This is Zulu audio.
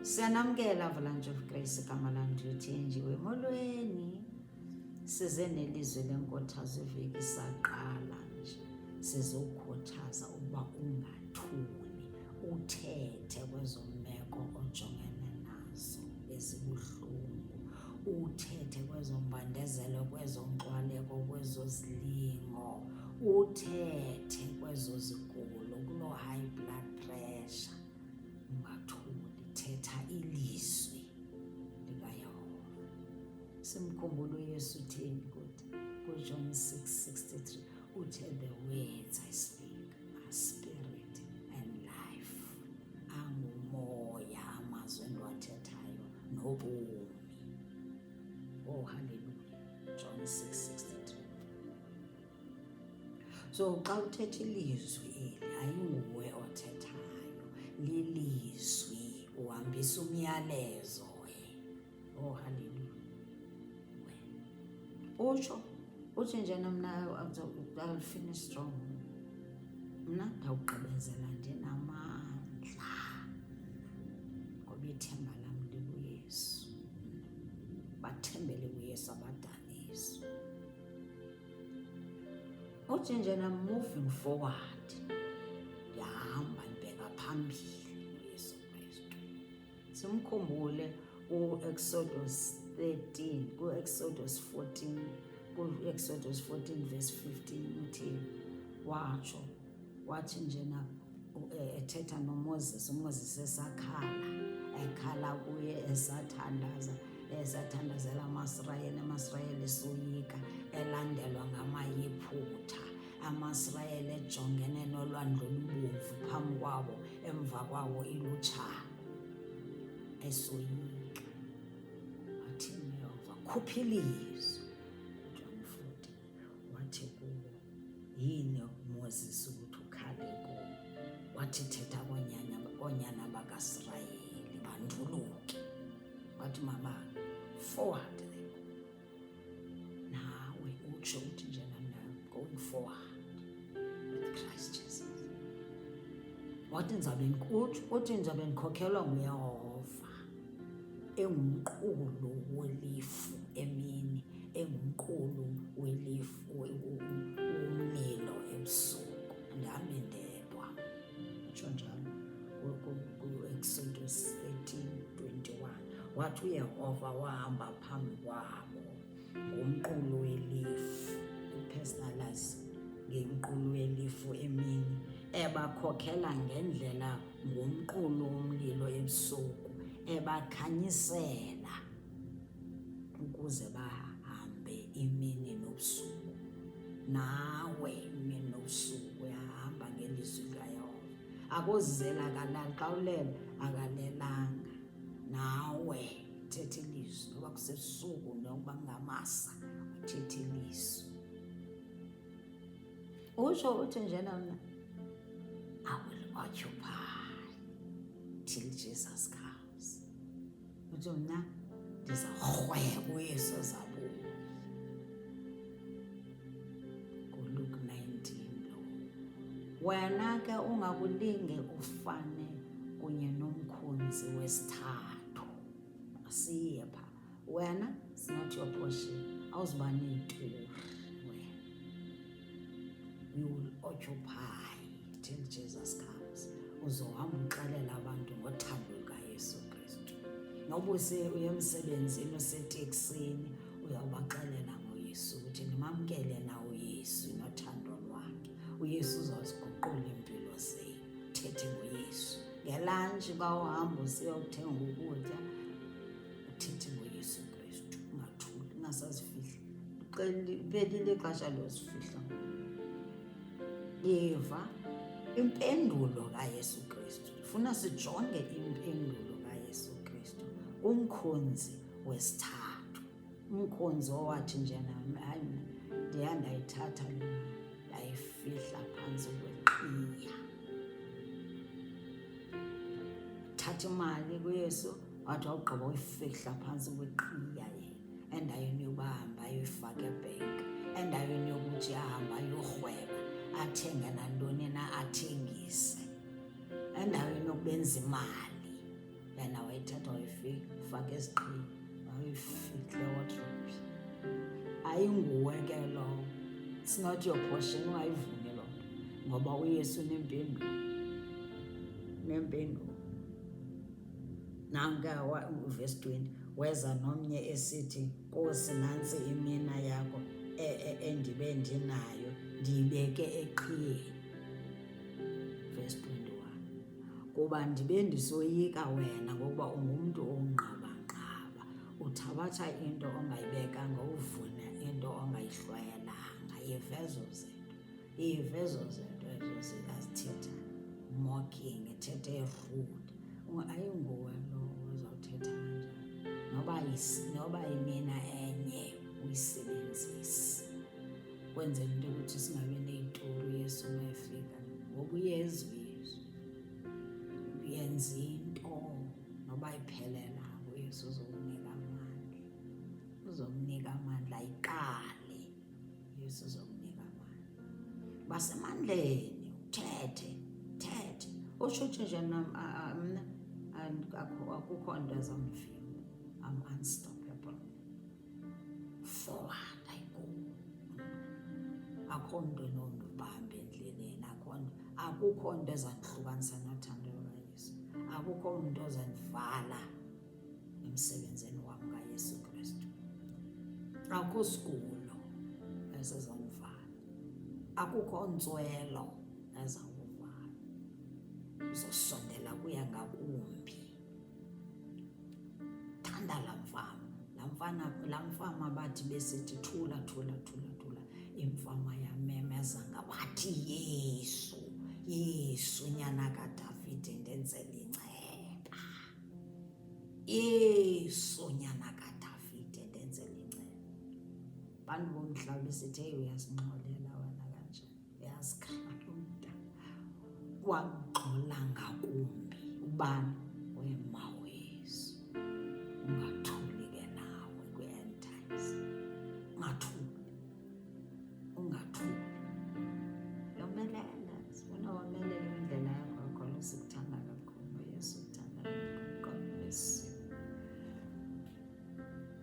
Siyanamkela Avalanche of Grace igama lam ndiyothenjiwe molweni. Size nelizwi lenkothazo iveki saqala nje sizokukhuthaza ukuba ungathuli, uthethe kwezo meko ojongene nazo ezibuhlungu, uthethe kwezo mbandezelo, kwezo nkxwaleko, kwezo zilingo, uthethe kwezo zigulo, kulo high blood pressure. Ungathuli, thetha ilizwi likaYehova. Simkhumbulo uYesu utheni kuJohn 6:63 uthe, the words I speak are spirit and life. Angumoya amazwi endiwathethayo nobomi. Oh hallelujah. John 6:63. So xa uthetha ilizwi eli ayinguwe othethayo, lilizwi, uhambisa umyalezo. Oh hallelujah. Utsho njena mna I'll finish strong. Mna ndawugqibezela ndinamandla ngoba ithemba lam likuYesu. Bathembele kuYesu abadaniswa. Uthi njena moving forward, ndiyahamba ndibheka phambili kuYesu Kristu. Simkhumbule u-Exodus 13, ku-Exodus 14 verse 15 uthi wathi njena ethetha noMoses, uMoses ekhala kuye esathandazela amasirayeli esoyika, elandelwa ngamayiphutha, amasirayeli ejongene nolwandle olubomvu phambi kwabo, emva kwawo ilutsha esoyika. Wathi Yehova, khupha ilizwi. John 14 wathi kuwo, yini Moses ukuthi ukhale kuwo? Wathi thetha koonyana bakaSirayeli banduluke. Wathi mama forward them. Nawe utsho uthi njena going forward with Christ Jesus. Wathi ndizabe ndikhokhelwa nguYehova, engumqulu welifu emini, engumqulu welifu umlilo ebusuku, ndihambe ndedwa. Utsho njalo ku-Exodus 13:21. Wathi uYehova wahamba phambi kwabo ngomqulu welifu, ipersonalize ngemqulu welifu emini, ebakhokhela ngendlela ngomqulu womlilo ebusuku, ebakhanyisela ukuze bahambe imini nobusuku. Nawe imini nobusuku uyahamba ngelizwi likaYehova. Akuzizela akalali, xa ulele akalelanga. Nawe uthethe ilizwi, noba kusebusuku noba kungamasa, uthethe ilizwi. Uthi njena mna, I will occupy till Jesus comes. Uthi mna ndizarhweba uYesu azabuya. NguLuke 19 lo. Wena ke ungakulinge ufane kunye nomkhonzi wesithathu. Asiye pha. Wena it's not your portion. Awuziba neeturi wena. You will occupy till Jesus comes. Uzohamba uxelela abantu ngothando lukaYesu Kristu. Noba uya emsebenzini useteksini, uyawubaxelela ngoYesu ukuthi nimamkele na uYesu nothando lwakhe. UYesu uzaziguqula impilo zenu. Uthethe ngoYesu. Ngelantshi xa uhamba usiyothenga ukutya, uthethe ngoYesu Kristu. Ungathuli, ungasazifihli. Pelile ixesha lozifihla. Eva impendulo kaYesu Kristu. Funa sijonge impendulo kaYesu Kristu. Umkhonzi wesithathu. Umkhonzi owathi njena, hayi ndiya ndayithatha lena ndayifihla phantsi kweqhiya. Thatha imali kuYesu, wathi wawugqiba uyifihla phantsi kweqhiya endaweni yokuba ahamba ayoyifaka ebhenki, endaweni yokuthi ahamba ayorhweba, athenge nantoni na athengise, endaweni yokubenza imali. yena wayithatha wayifaka eziqhini wayifikle wardrobe. Ayinguwe ke lowo, it's not your portion. Ungayivumi loo nto ngoba uYesu nempendulo. Nanka verse 20, weza nomnye esithi, Nkosi, nantsi imina yakho endibe ndinayo ndiyibeke eqhiyeni. Verse 21, kuba ndibe ndisoyika wena ngokuba ungumntu onqaba-nqaba, uthabatha into ongayibekanga, uvune into ongayihlwayelanga. Iivezo zento ezo zikazithetha mocking, ethethe rude. Ayinguwe lo uzawuthetha kanjani, noba imina enye uyisebenzise kwenzela into ukuthi singabi ney'turu Yesu mayefika. Ngoba uyezu yenza into noba iphelela uYesu uzomnika amandla ayiqale. Yesu uzomnika amandla. Basemandleni uthethe utsho nje mna akukho nto ezamvimba. I'm unstoppable. Forward I go. Akho nto enondibamba endleleni, akukho nto ezandihlukanisa nothando lukaYesu, akukho mntu ozandivala emsebenzini wam kaYesu Kristu, akukho sigulo esizandivala, akukho ntswelo ezawuvala. Uzosondela kuya ngakumbi. Thanda laa mfama bathi besithi thula, imfama yamemeza ngabathi Yesu nyana kaDavide ndenzela inceba. Yesu nyana kaDavide ndenzela inceba. Abantu bomhlaba besithi hey, uyasingxolela wena kanjani, uyasikrala umntu. Wangxola ngakumbi. Ubani?